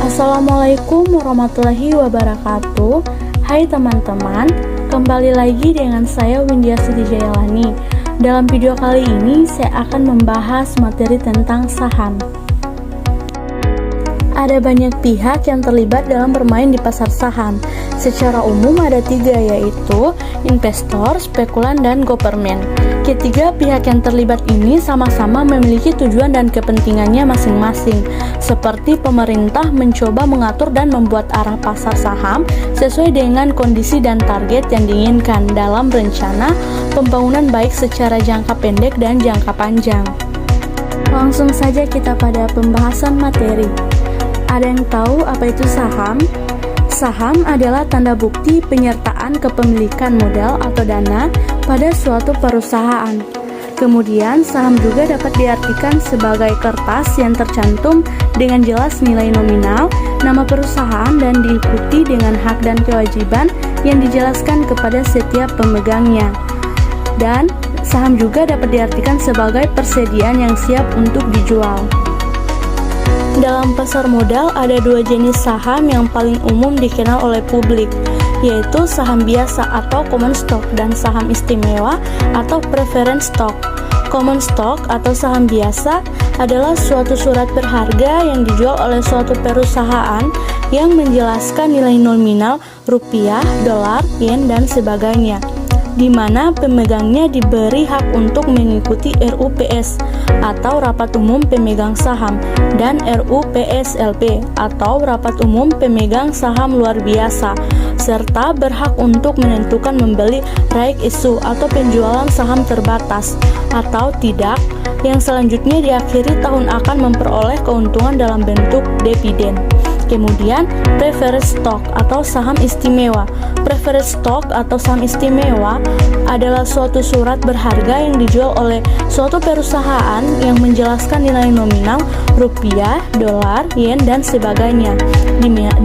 Assalamualaikum warahmatullahi wabarakatuh. Hai teman-teman, kembali lagi dengan saya Windia Siti Jayalani. Dalam video kali ini saya akan membahas materi tentang saham. Ada banyak pihak yang terlibat dalam bermain di pasar saham. Secara umum ada tiga, yaitu investor, spekulan, dan government. Ketiga pihak yang terlibat ini sama-sama memiliki tujuan dan kepentingannya masing-masing. Seperti pemerintah mencoba mengatur dan membuat arah pasar saham sesuai dengan kondisi dan target yang diinginkan dalam rencana pembangunan baik secara jangka pendek dan jangka panjang. Langsung saja kita pada pembahasan materi. Ada yang tahu apa itu saham? Saham adalah tanda bukti penyertaan kepemilikan modal atau dana pada suatu perusahaan. Kemudian, saham juga dapat diartikan sebagai kertas yang tercantum dengan jelas nilai nominal, nama perusahaan, dan diikuti dengan hak dan kewajiban yang dijelaskan kepada setiap pemegangnya. Dan, saham juga dapat diartikan sebagai persediaan yang siap untuk dijual. Dalam pasar modal ada dua jenis saham yang paling umum dikenal oleh publik, yaitu saham biasa atau common stock dan saham istimewa atau preference stock. Common stock atau saham biasa adalah suatu surat berharga yang dijual oleh suatu perusahaan yang menjelaskan nilai nominal rupiah, dolar, yen, dan sebagainya, di mana pemegangnya diberi hak untuk mengikuti RUPS atau Rapat Umum Pemegang Saham dan RUPSLP atau Rapat Umum Pemegang Saham Luar Biasa, serta berhak untuk menentukan membeli right issue atau penjualan saham terbatas atau tidak, yang selanjutnya diakhiri tahun akan memperoleh keuntungan dalam bentuk dividen. Kemudian, preferred stock atau saham istimewa. Preferred stock atau saham istimewa adalah suatu surat berharga yang dijual oleh suatu perusahaan yang menjelaskan nilai nominal rupiah, dolar, yen, dan sebagainya,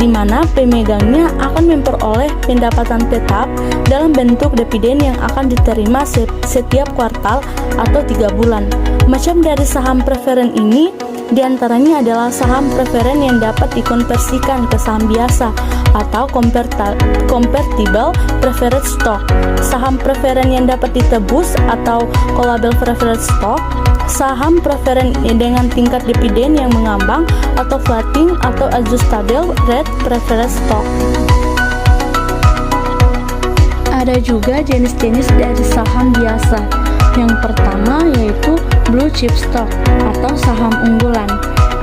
di mana pemegangnya akan memperoleh pendapatan tetap dalam bentuk dividen yang akan diterima setiap kuartal atau 3 bulan. Macam dari saham preferen ini diantaranya adalah saham preferen yang dapat dikonversikan ke saham biasa atau convertible preferred stock, saham preferen yang dapat ditebus atau callable preferred stock, saham preferen dengan tingkat dividen yang mengambang atau floating atau adjustable rate preferred stock. Ada juga jenis-jenis dari saham biasa. Yang pertama yaitu blue chip stock atau saham unggulan,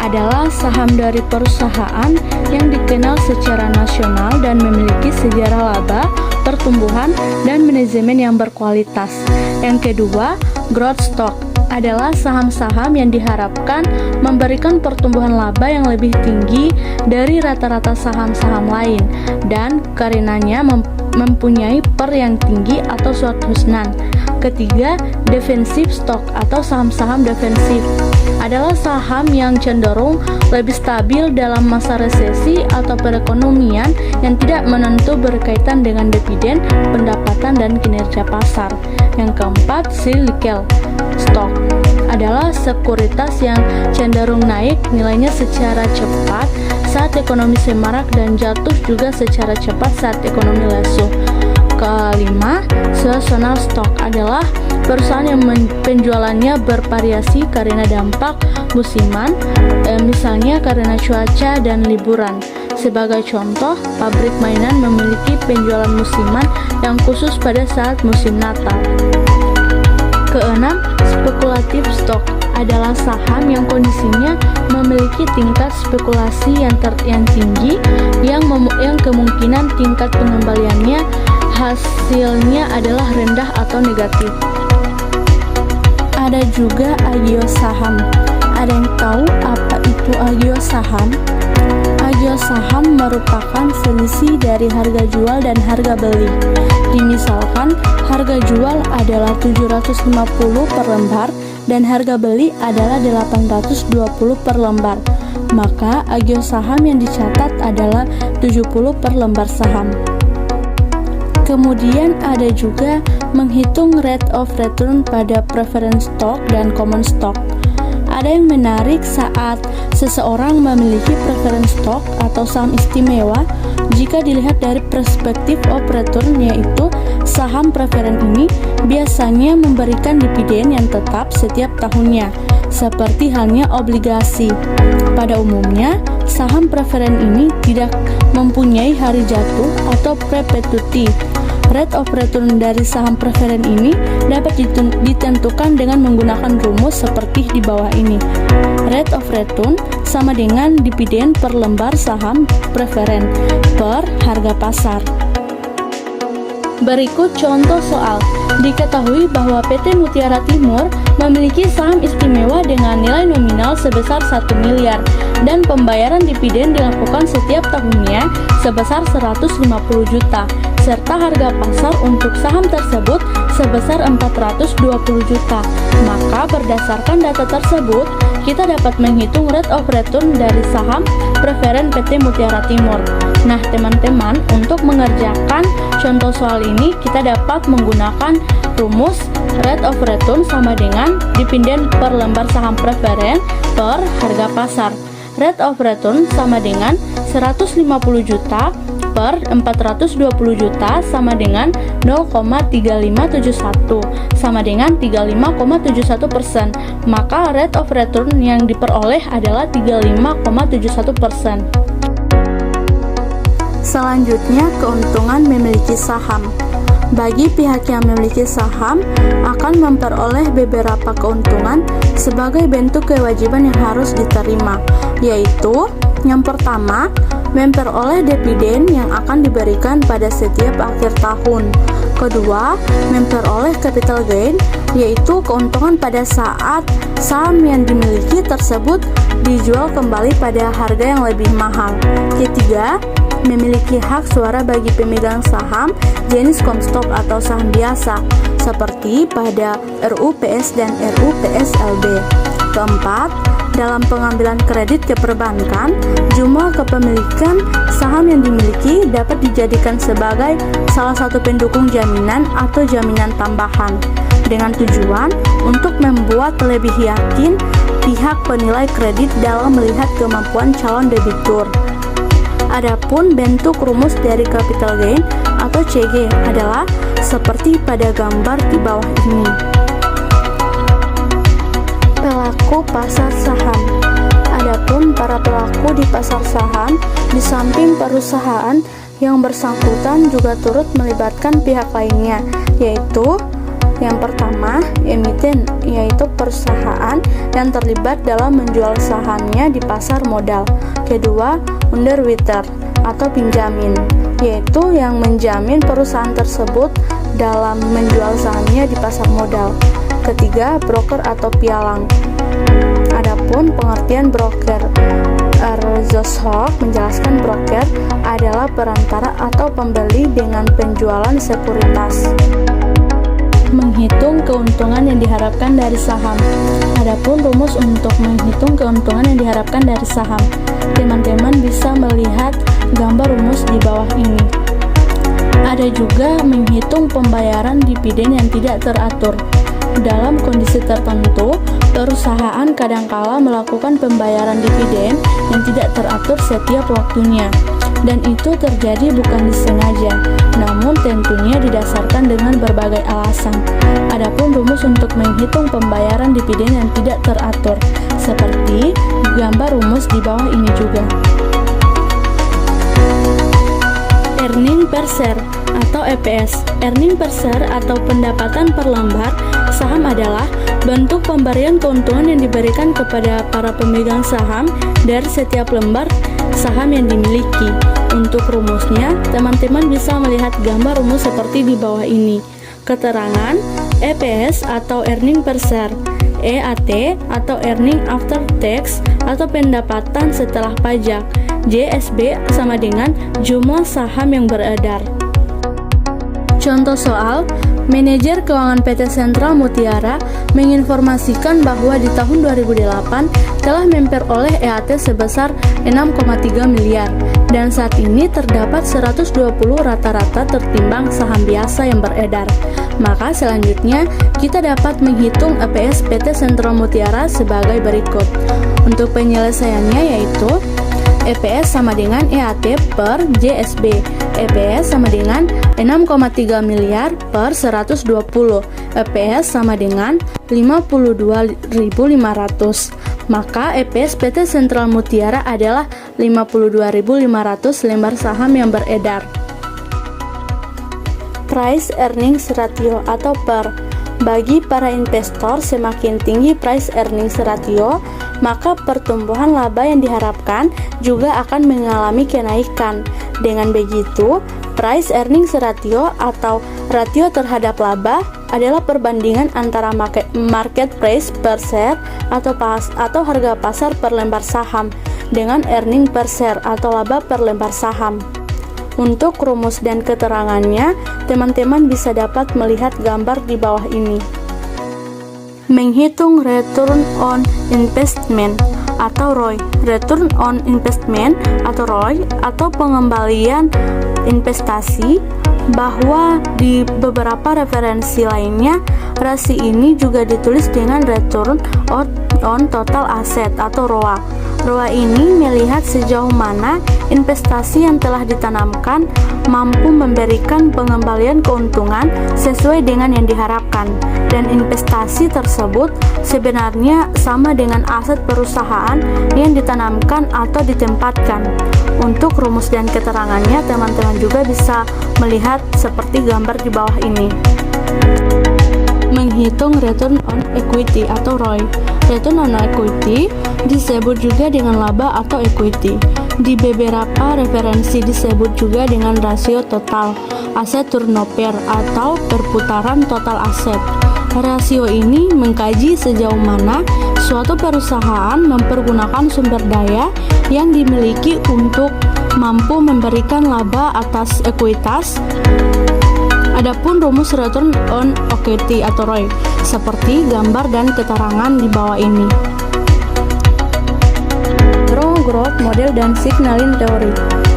adalah saham dari perusahaan yang dikenal secara nasional dan memiliki sejarah laba, pertumbuhan, dan manajemen yang berkualitas. Yang kedua, growth stock adalah saham-saham yang diharapkan memberikan pertumbuhan laba yang lebih tinggi dari rata-rata saham-saham lain dan karenanya mempunyai PER yang tinggi atau suatu husnan. Ketiga, defensive stock atau saham-saham defensif adalah saham yang cenderung lebih stabil dalam masa resesi atau perekonomian yang tidak menentu berkaitan dengan dividen, pendapatan, dan kinerja pasar. Yang keempat, cyclical stock adalah sekuritas yang cenderung naik nilainya secara cepat saat ekonomi semarak dan jatuh juga secara cepat saat ekonomi lesu. Kelima, seasonal stock adalah perusahaan yang penjualannya bervariasi karena dampak musiman, misalnya karena cuaca dan liburan. Sebagai contoh, pabrik mainan memiliki penjualan musiman yang khusus pada saat musim Natal. Keenam, spekulatif stock adalah saham yang kondisinya memiliki tingkat spekulasi yang tinggi yang kemungkinan tingkat pengembaliannya hasilnya adalah rendah atau negatif. Ada juga agio saham. Ada yang tahu apa itu agio saham? Agio saham merupakan selisih dari harga jual dan harga beli. Misalkan harga jual adalah 750 per lembar dan harga beli adalah 820 per lembar. Maka agio saham yang dicatat adalah 70 per lembar saham. Kemudian ada juga menghitung rate of return pada preference stock dan common stock. Ada yang menarik saat seseorang memiliki preference stock atau saham istimewa. Jika dilihat dari perspektif operator, yaitu saham preferen ini biasanya memberikan dividen yang tetap setiap tahunnya, seperti halnya obligasi. Pada umumnya, saham preferen ini tidak mempunyai hari jatuh atau perpetuity. Rate of return dari saham preferen ini dapat ditentukan dengan menggunakan rumus seperti di bawah ini. Rate of return sama dengan dividen per lembar saham preferen per harga pasar. Berikut contoh soal. Diketahui bahwa PT Mutiara Timur memiliki saham istimewa dengan nilai nominal sebesar 1 miliar dan pembayaran dividen dilakukan setiap tahunnya sebesar 150 juta, serta harga pasar untuk saham tersebut sebesar 420 juta. Maka berdasarkan data tersebut, kita dapat menghitung rate of return dari saham preferen PT Mutiara Timur. Nah, teman-teman, untuk mengerjakan contoh soal ini, kita dapat menggunakan rumus rate of return sama dengan dividen per lembar saham preferen per harga pasar. Rate of return sama dengan 150 juta per 420 juta sama dengan 0,3571 sama dengan 35,71%. Maka rate of return yang diperoleh adalah 35,71%. Selanjutnya, keuntungan memiliki saham. Bagi pihak yang memiliki saham akan memperoleh beberapa keuntungan sebagai bentuk kewajiban yang harus diterima, yaitu yang pertama, memperoleh dividen yang akan diberikan pada setiap akhir tahun. Kedua, memperoleh capital gain, yaitu keuntungan pada saat saham yang dimiliki tersebut dijual kembali pada harga yang lebih mahal. Ketiga, memiliki hak suara bagi pemegang saham jenis Comstock atau saham biasa, seperti pada RUPS dan RUPSLB. Keempat, dalam pengambilan kredit ke perbankan, jumlah kepemilikan saham yang dimiliki dapat dijadikan sebagai salah satu pendukung jaminan atau jaminan tambahan, dengan tujuan untuk membuat lebih yakin pihak penilai kredit dalam melihat kemampuan calon debitur. Adapun bentuk rumus dari capital gain atau CG adalah seperti pada gambar di bawah ini. Pelaku pasar saham. Adapun para pelaku di pasar saham, di samping perusahaan yang bersangkutan juga turut melibatkan pihak lainnya, yaitu yang pertama, emiten, yaitu perusahaan yang terlibat dalam menjual sahamnya di pasar modal. Kedua, underwriter atau penjamin, yaitu yang menjamin perusahaan tersebut dalam menjual sahamnya di pasar modal. Ketiga, broker atau pialang. Adapun pengertian broker, Zoshoff menjelaskan broker adalah perantara atau pembeli dengan penjualan sekuritas. Menghitung keuntungan yang diharapkan dari saham. Adapun rumus untuk menghitung keuntungan yang diharapkan dari saham, teman-teman bisa melihat gambar rumus di bawah ini. Ada juga menghitung pembayaran dividen yang tidak teratur. Dalam kondisi tertentu, perusahaan kadangkala melakukan pembayaran dividen yang tidak teratur setiap waktunya, dan itu terjadi bukan disengaja, namun tentunya didasarkan dengan berbagai alasan. Adapun rumus untuk menghitung pembayaran dividen yang tidak teratur, seperti gambar rumus di bawah ini juga. Earning per share atau EPS. Earning per share atau pendapatan per lembar saham adalah bentuk pemberian keuntungan yang diberikan kepada para pemegang saham dari setiap lembar saham yang dimiliki. Untuk rumusnya, teman-teman bisa melihat gambar rumus seperti di bawah ini. Keterangan EPS atau earning per share, EAT atau earning after tax atau pendapatan setelah pajak, JSB sama dengan jumlah saham yang beredar. Contoh soal, manajer keuangan PT Sentral Mutiara menginformasikan bahwa di tahun 2008 telah memperoleh EAT sebesar 6,3 miliar dan saat ini terdapat 120 rata-rata tertimbang saham biasa yang beredar. Maka selanjutnya kita dapat menghitung EPS PT Sentral Mutiara sebagai berikut. Untuk penyelesaiannya yaitu EPS sama dengan EAT per JSB. EPS sama dengan 6,3 miliar per 120. EPS sama dengan 52.500. Maka EPS PT Sentral Mutiara adalah 52.500 lembar saham yang beredar. Price earnings ratio atau PER. Bagi para investor, semakin tinggi price earnings ratio, maka pertumbuhan laba yang diharapkan juga akan mengalami kenaikan. Dengan begitu, price earnings ratio atau rasio terhadap laba adalah perbandingan antara market price per share atau harga pasar per lembar saham dengan earning per share atau laba per lembar saham. Untuk rumus dan keterangannya, teman-teman bisa dapat melihat gambar di bawah ini. Menghitung return on investment atau ROI. Return on investment atau ROI atau pengembalian investasi, bahwa di beberapa referensi lainnya rasio ini juga ditulis dengan return on total asset atau ROA. ROA ini melihat sejauh mana investasi yang telah ditanamkan mampu memberikan pengembalian keuntungan sesuai dengan yang diharapkan, dan investasi tersebut sebenarnya sama dengan aset perusahaan yang ditanamkan atau ditempatkan. Untuk rumus dan keterangannya, teman-teman juga bisa melihat seperti gambar di bawah ini. Menghitung return on equity atau ROI. Return on equity disebut juga dengan laba atau equity. Di beberapa referensi disebut juga dengan rasio total aset turnover atau perputaran total aset. Rasio ini mengkaji sejauh mana suatu perusahaan mempergunakan sumber daya yang dimiliki untuk mampu memberikan laba atas ekuitas. Adapun rumus return on equity atau ROI seperti gambar dan keterangan di bawah ini. Zero growth model dan signaling theory.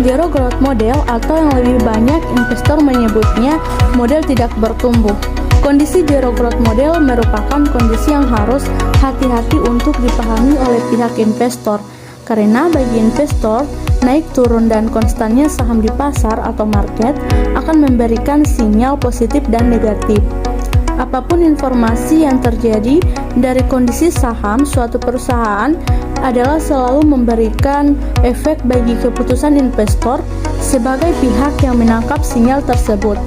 Zero growth model atau yang lebih banyak investor menyebutnya model tidak bertumbuh. Kondisi zero growth model merupakan kondisi yang harus hati-hati untuk dipahami oleh pihak investor, karena bagi investor, naik turun dan konstannya saham di pasar atau market akan memberikan sinyal positif dan negatif. Apapun informasi yang terjadi dari kondisi saham suatu perusahaan adalah selalu memberikan efek bagi keputusan investor sebagai pihak yang menangkap sinyal tersebut.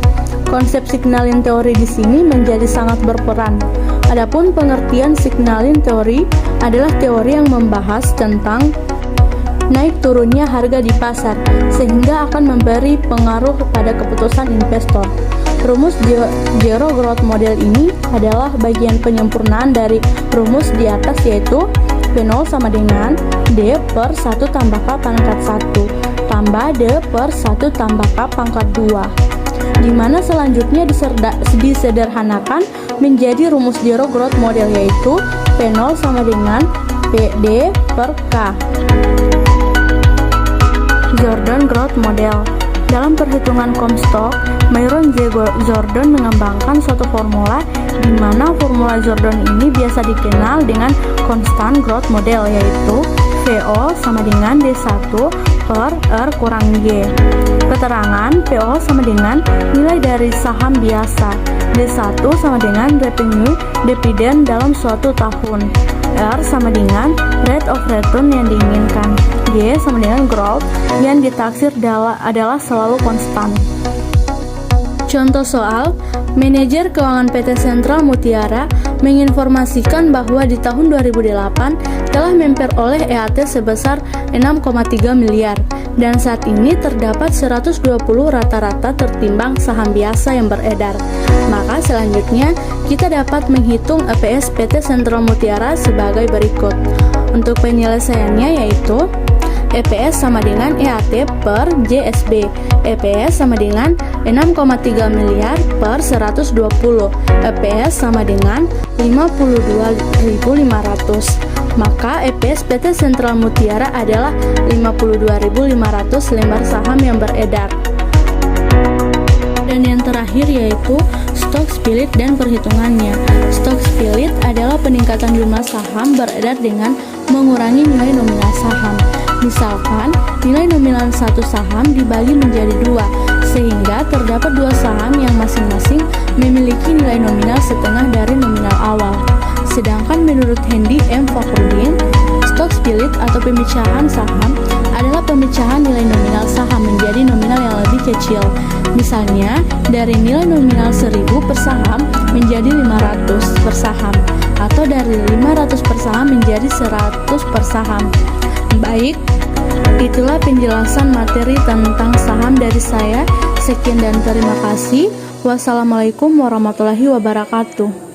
Konsep signaling teori di sini menjadi sangat berperan. Adapun pengertian signaling teori adalah teori yang membahas tentang naik turunnya harga di pasar, sehingga akan memberi pengaruh pada keputusan investor. Rumus zero growth model ini adalah bagian penyempurnaan dari rumus di atas, yaitu P0 sama dengan D per 1 tambah K pangkat 1 tambah D per 1 tambah K pangkat 2, di mana selanjutnya disederhanakan menjadi rumus zero growth model, yaitu P0 sama dengan PD per K. Jordan Growth Model. Dalam perhitungan Comstock, Myron J. Jordan mengembangkan suatu formula di mana formula Jordan ini biasa dikenal dengan Constant Growth Model, yaitu VO sama dengan D1 per R kurang G. Keterangan PO sama dengan nilai dari saham biasa, D1 sama dengan revenue dividen dalam suatu tahun, R sama dengan rate of return yang diinginkan, G sama dengan growth yang ditaksir adalah selalu konstan. Contoh soal, manajer keuangan PT Sentral Mutiara menginformasikan bahwa di tahun 2008 telah memperoleh EAT sebesar 6,3 miliar dan saat ini terdapat 120 rata-rata tertimbang saham biasa yang beredar. Maka selanjutnya kita dapat menghitung EPS PT Sentral Mutiara sebagai berikut. Untuk penyelesaiannya yaitu EPS sama dengan EAT per JSB. EPS sama dengan 6,3 miliar per 120. EPS sama dengan 52.500. Maka EPS PT Sentral Mutiara adalah 52.500 lembar saham yang beredar. Dan yang terakhir yaitu stock split dan perhitungannya. Stock split adalah peningkatan jumlah saham beredar dengan mengurangi nilai nominal saham. Misalkan, nilai nominal satu saham dibagi menjadi dua, sehingga terdapat dua saham yang masing-masing memiliki nilai nominal setengah dari nominal awal. Sedangkan menurut Hendy M. Fakhrudin, stock split atau pemecahan saham adalah pemecahan nilai nominal saham menjadi nominal yang lebih kecil. Misalnya, dari nilai nominal 1000 per saham menjadi 500 per saham, atau dari 500 per saham menjadi 100 per saham. Baik, itulah penjelasan materi tentang saham dari saya. Sekian dan terima kasih. Wassalamualaikum warahmatullahi wabarakatuh.